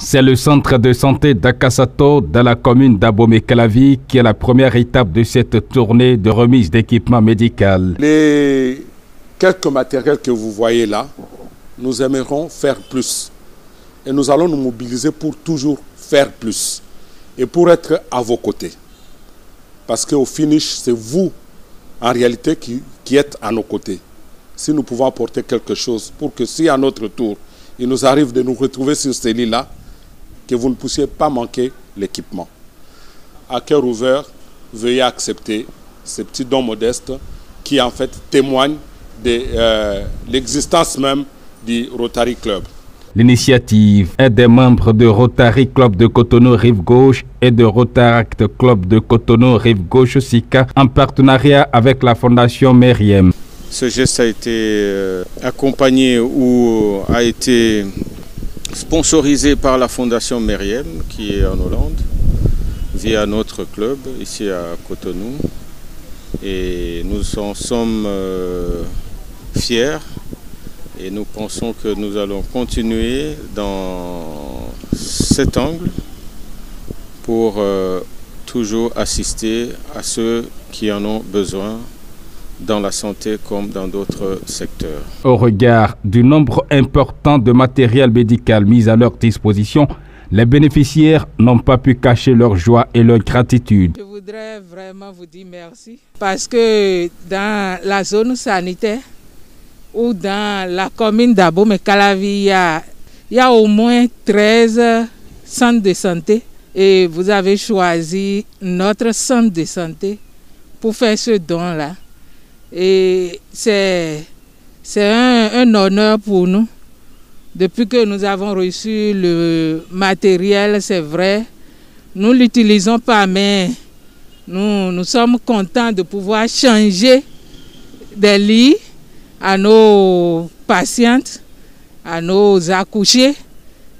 C'est le centre de santé d'Akasato dans la commune d'Abomey-Calavi qui est la première étape de cette tournée de remise d'équipement médical. Les quelques matériels que vous voyez là, nous aimerons faire plus. Et nous allons nous mobiliser pour toujours faire plus. Et pour être à vos côtés. Parce qu'au finish, c'est vous, en réalité, qui êtes à nos côtés. Si nous pouvons apporter quelque chose pour que si à notre tour, il nous arrive de nous retrouver sur ces lits-là, que vous ne puissiez pas manquer l'équipement. À cœur ouvert, veuillez accepter ces petits dons modestes qui en fait témoignent de l'existence même du Rotary Club. L'initiative est des membres de Rotary Club de Cotonou Rive-Gauche et de Rotaract Club de Cotonou Rive-Gauche SICA en partenariat avec la Fondation Meriem. Ce geste a été accompagné ou a été sponsorisé par la Fondation Meriem qui est en Hollande via notre club ici à Cotonou. Et nous en sommes fiers. Et nous pensons que nous allons continuer dans cet angle pour toujours assister à ceux qui en ont besoin dans la santé comme dans d'autres secteurs. Au regard du nombre important de matériel médical mis à leur disposition, les bénéficiaires n'ont pas pu cacher leur joie et leur gratitude. Je voudrais vraiment vous dire merci parce que dans la zone sanitaire, ou dans la commune d'Abomey-Calavi, il y a au moins 13 centres de santé et vous avez choisi notre centre de santé pour faire ce don-là. Et c'est un honneur pour nous. Depuis que nous avons reçu le matériel, c'est vrai, nous ne l'utilisons pas, mais nous sommes contents de pouvoir changer des lits à nos patientes, à nos accouchés.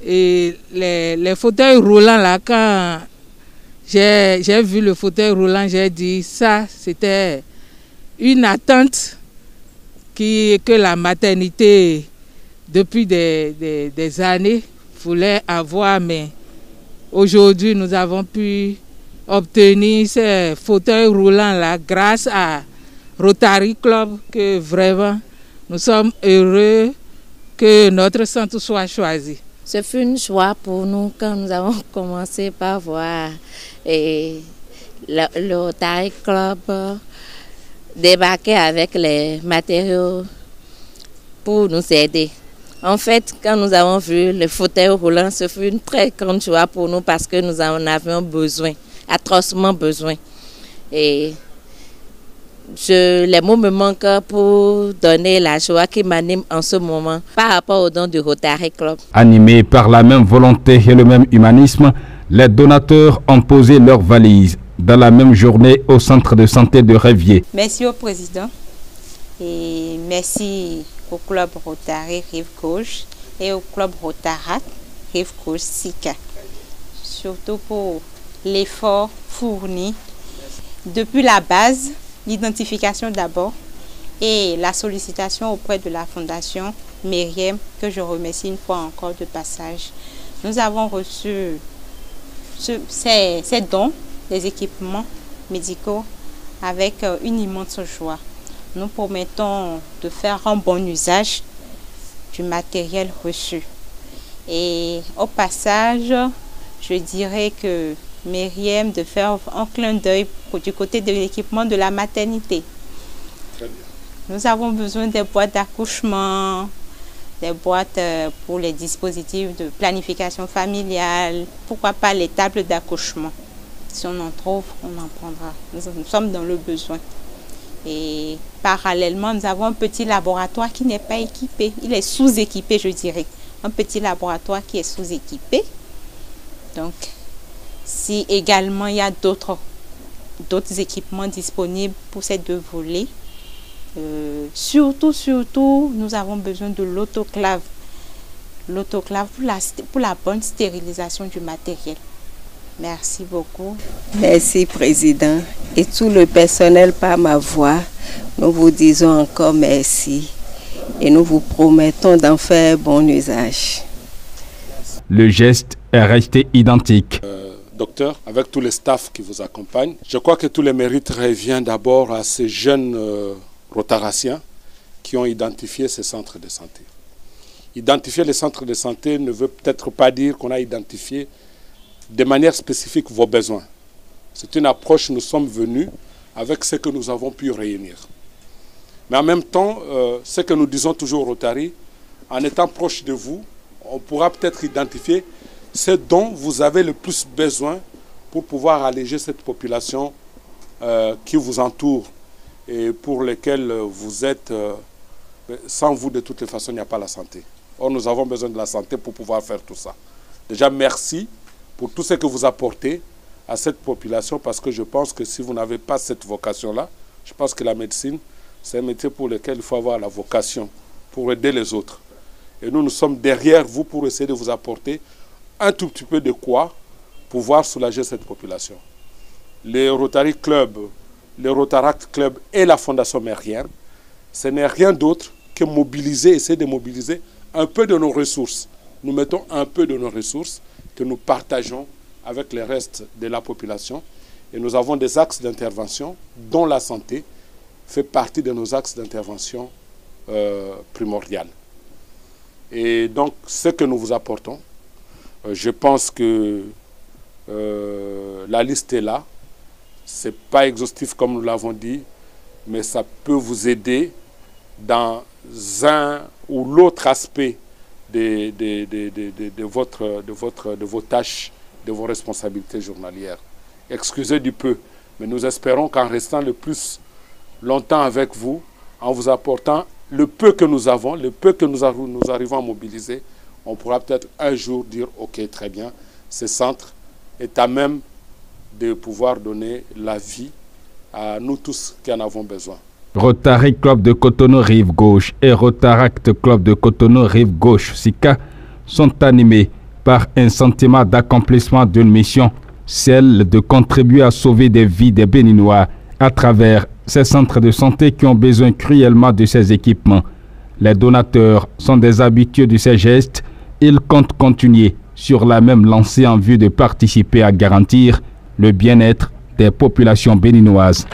Et les fauteuils roulants, là, quand j'ai vu le fauteuil roulant, j'ai dit ça, c'était une attente que la maternité, depuis des années, voulait avoir. Mais aujourd'hui, nous avons pu obtenir ces fauteuils roulants-là grâce à Rotary Club, que vraiment nous sommes heureux que notre centre soit choisi. Ce fut une joie pour nous quand nous avons commencé par voir le Rotary Club débarquer avec les matériaux pour nous aider. En fait, quand nous avons vu le fauteuil roulant, ce fut une très grande joie pour nous parce que nous en avions besoin, atrocement besoin. Et les mots me manquent pour donner la joie qui m'anime en ce moment par rapport au don du Rotary Club. Animés par la même volonté et le même humanisme, les donateurs ont posé leurs valises dans la même journée au centre de santé de Révier. Merci au président et merci au club Rotary Rive-Gauche et au club Rotaract Rive-Gauche SICA. Surtout pour l'effort fourni depuis la base, l'identification d'abord et la sollicitation auprès de la Fondation Meriem, que je remercie une fois encore de passage. Nous avons reçu ces dons, des équipements médicaux, avec une immense joie. Nous promettons de faire un bon usage du matériel reçu. Et au passage, je dirais que Meriem de faire un clin d'œil du côté de l'équipement de la maternité. Très bien. Nous avons besoin des boîtes d'accouchement, des boîtes pour les dispositifs de planification familiale, pourquoi pas les tables d'accouchement. Si on en trouve, on en prendra. Nous sommes dans le besoin. Et parallèlement, nous avons un petit laboratoire qui n'est pas équipé. Il est sous-équipé, je dirais. Un petit laboratoire qui est sous-équipé. Donc, si également il y a d'autres équipements disponibles pour ces deux volets, surtout, nous avons besoin de l'autoclave. L'autoclave pour la bonne stérilisation du matériel. Merci beaucoup. Merci, Président. Et tout le personnel par ma voix, nous vous disons encore merci et nous vous promettons d'en faire bon usage. Le geste est resté identique. Docteur, avec tous les staffs qui vous accompagnent, je crois que tous les mérites reviennent d'abord à ces jeunes rotaraciens qui ont identifié ces centres de santé. Identifier les centres de santé ne veut peut-être pas dire qu'on a identifié de manière spécifique vos besoins. C'est une approche, nous sommes venus avec ce que nous avons pu réunir. Mais en même temps, ce que nous disons toujours au Rotary, en étant proche de vous, on pourra peut-être identifier ce dont vous avez le plus besoin pour pouvoir alléger cette population qui vous entoure et pour lesquelles vous êtes, sans vous de toutes les façons, il n'y a pas la santé. Or, nous avons besoin de la santé pour pouvoir faire tout ça. Déjà, merci pour tout ce que vous apportez à cette population, parce que je pense que si vous n'avez pas cette vocation-là, je pense que la médecine, c'est un métier pour lequel il faut avoir la vocation pour aider les autres. Et nous sommes derrière vous pour essayer de vous apporter un tout petit peu de quoi pouvoir soulager cette population. Les Rotary Club, le Rotaract Club et la Fondation Mérienne, ce n'est rien d'autre que mobiliser, essayer de mobiliser un peu de nos ressources. Nous mettons un peu de nos ressources que nous partageons avec le reste de la population. Et nous avons des axes d'intervention dont la santé fait partie de nos axes d'intervention primordiaux. Et donc, ce que nous vous apportons, je pense que la liste est là. Ce n'est pas exhaustif comme nous l'avons dit, mais ça peut vous aider dans un ou l'autre aspect de vos tâches, de vos responsabilités journalières. Excusez du peu, mais nous espérons qu'en restant le plus longtemps avec vous, en vous apportant le peu que nous avons, le peu que nous arrivons à mobiliser, on pourra peut-être un jour dire « Ok, très bien, ce centre est à même de pouvoir donner la vie à nous tous qui en avons besoin. » Rotary Club de Cotonou Rive Gauche et Rotaract Club de Cotonou Rive Gauche SICA sont animés par un sentiment d'accomplissement d'une mission, celle de contribuer à sauver des vies des Béninois à travers ces centres de santé qui ont besoin cruellement de ces équipements. Les donateurs sont des habitués de ces gestes. Ils comptent continuer sur la même lancée en vue de participer à garantir le bien-être des populations béninoises.